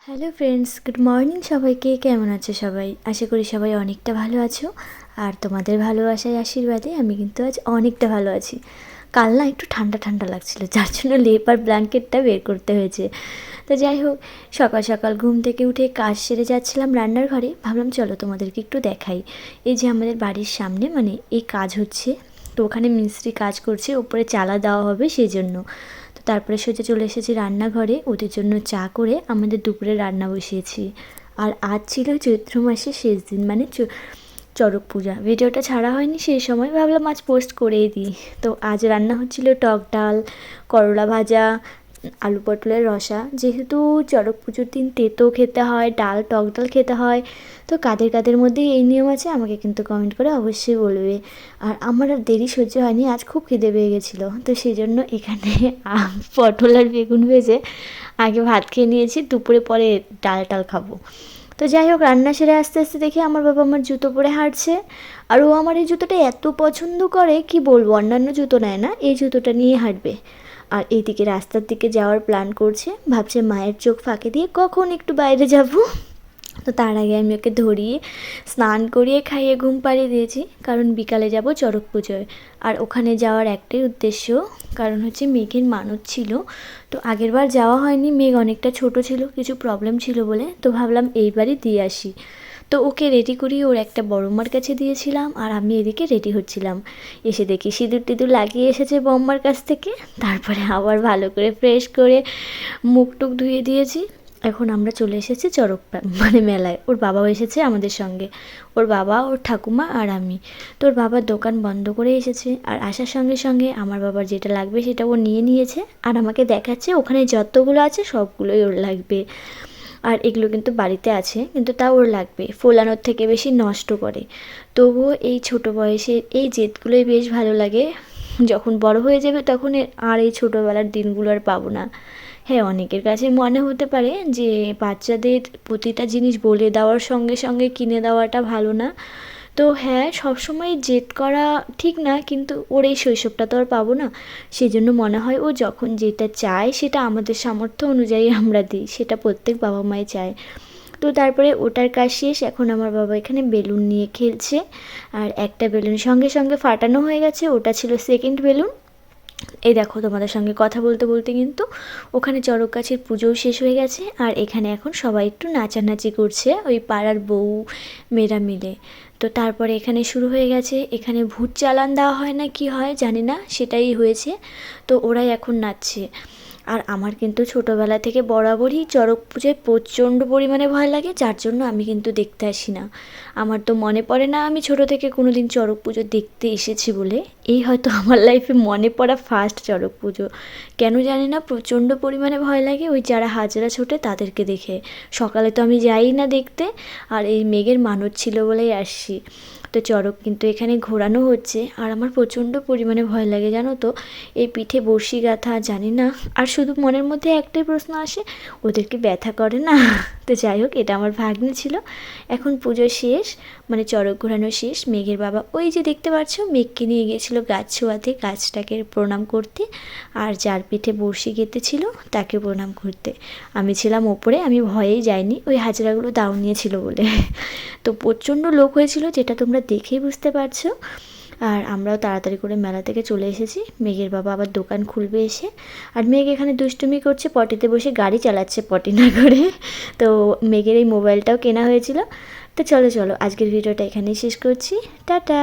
Hello friends, good morning সবাইকে। কেমন আছো সবাই? আশা করি সবাই অনেকটা ভালো আছো। আর তোমাদের ভালোবাসায় আশীর্বাদে আমি কিন্তু আজ অনেকটা ভালো আছি। কাল না একটু ঠান্ডা ঠান্ডা লাগছিল, যার জন্য লেপ আর ব্ল্যাঙ্কেটটা বের করতে হয়েছে। তো যাই হোক, সকাল সকাল ঘুম থেকে উঠে কাজ সেরে যাচ্ছিলাম রান্নার ঘরে। ভাবলাম চলো তোমাদেরকে একটু দেখাই। এই যে আমাদের বাড়ির সামনে মানে এই কাজ হচ্ছে, তো ওখানে মিস্ত্রি কাজ করছে, ওপরে চালা দেওয়া হবে সেই জন্য। তো তারপরে সোজা চলে এসেছি রান্নাঘরে, ওদের জন্য চা করে আমাদের দুপুরে রান্না বসিয়েছি। আর আজ ছিল চৈত্র মাসের শেষ দিন, মানে চড়ক পূজা। ভিডিওটা ছাড়া হয়নি সেই সময়, ভাবলাম আজ পোস্ট করেই দিই। তো আজ রান্না হচ্ছিল টক ডাল, করলা ভাজা, আলু পটলের রসা। যেহেতু চড়ক পুজোর দিন তেতো খেতে হয়, ডাল টক ডাল খেতে হয়, তো কাদের কাদের মধ্যে এই নিয়ম আছে আমাকে কিন্তু কমেন্ট করে অবশ্যই বলবে। আর আমার আর দেরি সহ্য হয়নি, আজ খুব খিদে পেয়ে গেছিলো, তো সেই জন্য এখানে পটল আর বেগুন ভেজে আগে ভাত খেয়ে নিয়েছি, দুপুরে পরে ডাল টাল খাবো। তো যাই হোক, রান্না সেরে আস্তে আস্তে দেখি আমার বাবা আমার জুতো পরে হাঁটছে। আর ও আমার এই জুতোটা এত পছন্দ করে, কি বলবো, অন্যান্য জুতো নেয় না, এই জুতোটা নিয়ে হাঁটবে। আর এইদিকে রাস্তার দিকে যাওয়ার প্ল্যান করছে, ভাবছে মায়ের চোখ ফাঁকি দিয়ে কখন একটু বাইরে যাব। তো তার আগে আমি ওকে ধরিয়ে স্নান করিয়ে খাইয়ে ঘুম পাড়িয়ে দিয়েছি, কারণ বিকালে যাব চড়ক পুজোয়। আর ওখানে যাওয়ার একটাই উদ্দেশ্য, কারণ হচ্ছে মেঘের মানত ছিল। তো আগেরবার যাওয়া হয়নি, মেঘ অনেকটা ছোট ছিল, কিছু প্রবলেম ছিল বলে, তো ভাবলাম এইবারই দিয়ে আসি। তো ওকে রেডি করিয়ে ওর একটা বড়মার কাছে দিয়েছিলাম, আর আমি এদিকে রেডি হচ্ছিলাম। এসে দেখি সিঁদুর টিঁদুর লাগিয়ে এসেছে বম্মার কাছ থেকে। তারপরে আবার ভালো করে ফ্রেশ করে মুখ টুক ধুয়ে দিয়েছি। এখন আমরা চলে এসেছি চড়ক মানে মেলায়। ওর বাবাও এসেছে আমাদের সঙ্গে, ওর বাবা, ওর ঠাকুমা আর আমি। তো ওর বাবার দোকান বন্ধ করে এসেছে, আর আসার সঙ্গে সঙ্গে আমার বাবার যেটা লাগবে সেটা ও নিয়ে নিয়েছে, আর আমাকে দেখাচ্ছে ওখানে যতগুলো আছে সবগুলোই ওর লাগবে। আর এগুলো কিন্তু বাড়িতে আছে, কিন্তু তাও ওর লাগবে, ফোলানোর থেকে বেশি নষ্ট করে। তবুও এই ছোট বয়সে এই জেদগুলোই বেশ ভালো লাগে। যখন বড় হয়ে যাবে তখন আর এই ছোটোবেলার দিনগুলো আর পাবো না। হ্যাঁ, অনেকের কাছে মনে হতে পারে যে বাচ্চাদের প্রতিটা জিনিস বলে দেওয়ার সঙ্গে সঙ্গে কিনে দেওয়াটা ভালো না। তো হ্যাঁ, সবসময় জেদ করা ঠিক না, কিন্তু ওর এই শৈশবটা তো আর পাবো না। সেই জন্য মনে হয় ও যখন যেটা চায় সেটা আমাদের সামর্থ্য অনুযায়ী আমরা দিই, সেটা প্রত্যেক বাবা মাই চায়। তো তারপরে ওটার কাজ শেষ, এখন আমার বাবা এখানে বেলুন নিয়ে খেলছে। আর একটা বেলুন সঙ্গে সঙ্গে ফাটানো হয়ে গেছে, ওটা ছিল সেকেন্ড বেলুন। এই দেখো, তোমাদের সঙ্গে কথা বলতে বলতে কিন্তু ওখানে চড়ক গাছের পুজোও শেষ হয়ে গেছে। আর এখানে এখন সবাই একটু নাচানাচি করছে, ওই পাড়ার বউ মেয়েরা মিলে। তো তারপরে এখানে শুরু হয়ে গেছে, এখানে ভূত চালান দেওয়া হয় না কি হয় জানি না, সেটাই হয়েছে। তো ওরাই এখন নাচছে। আর আমার কিন্তু ছোটোবেলা থেকে বরাবরই চড়ক পুজোয় প্রচণ্ড পরিমাণে ভয় লাগে, যার জন্য আমি কিন্তু দেখতে আসি না। আমার তো মনে পড়ে না আমি ছোটো থেকে কোনো দিন চড়ক পুজো দেখতে এসেছি বলে। এই হয়তো আমার লাইফে মনে পড়া ফার্স্ট চড়ক পুজো। কেন জানি না প্রচণ্ড পরিমাণে ভয় লাগে ওই যারা হাজরা ছোটে তাদেরকে দেখে। সকালে তো আমি যাই না দেখতে, আর এই মেঘের মানত ছিল বলেই আসছি। তো চড়ক কিন্তু এখানে ঘোরানো হচ্ছে, আর আমার প্রচণ্ড পরিমাণে ভয় লাগে জানো তো। এই পিঠে বড়শি গাঁথা জানি না, আর শুধু মনের মধ্যে একটাই প্রশ্ন আসে, ওদেরকে ব্যথা করে না? তো যাই হোক, এটা আমার ভাগ্নে ছিল। এখন পুজো শেষ, মানে চড়ক ঘোরানো শেষ। মেঘের বাবা ওই যে দেখতে পাচ্ছ, মেঘকে নিয়ে গিয়েছিলো গাছ ছোঁয়াতে, গাছটাকে প্রণাম করতে, আর যার পিঠে বড়শি গেঁথেছিল তাকে প্রণাম করতে। আমি ছিলাম ওপরে, আমি ভয়েই যাইনি, ওই হাজরাগুলো দাও নিয়েছিল বলে। তো প্রচণ্ড লোক হয়েছিল, যেটা তোমরা দেখেই বুঝতে পারছো। আর আমরাও তাড়াতাড়ি করে মেলা থেকে চলে এসেছি। মেঘের বাবা আবার দোকান খুলবে এসে। আর মেঘ এখানে দুষ্টুমি করছে, পটিতে বসে গাড়ি চালাচ্ছে পটি না করে। তো মেঘের এই মোবাইলটাও কেনা হয়েছিল। তো চলো চলো, আজকের ভিডিওটা এখানেই শেষ করছি। টাটা।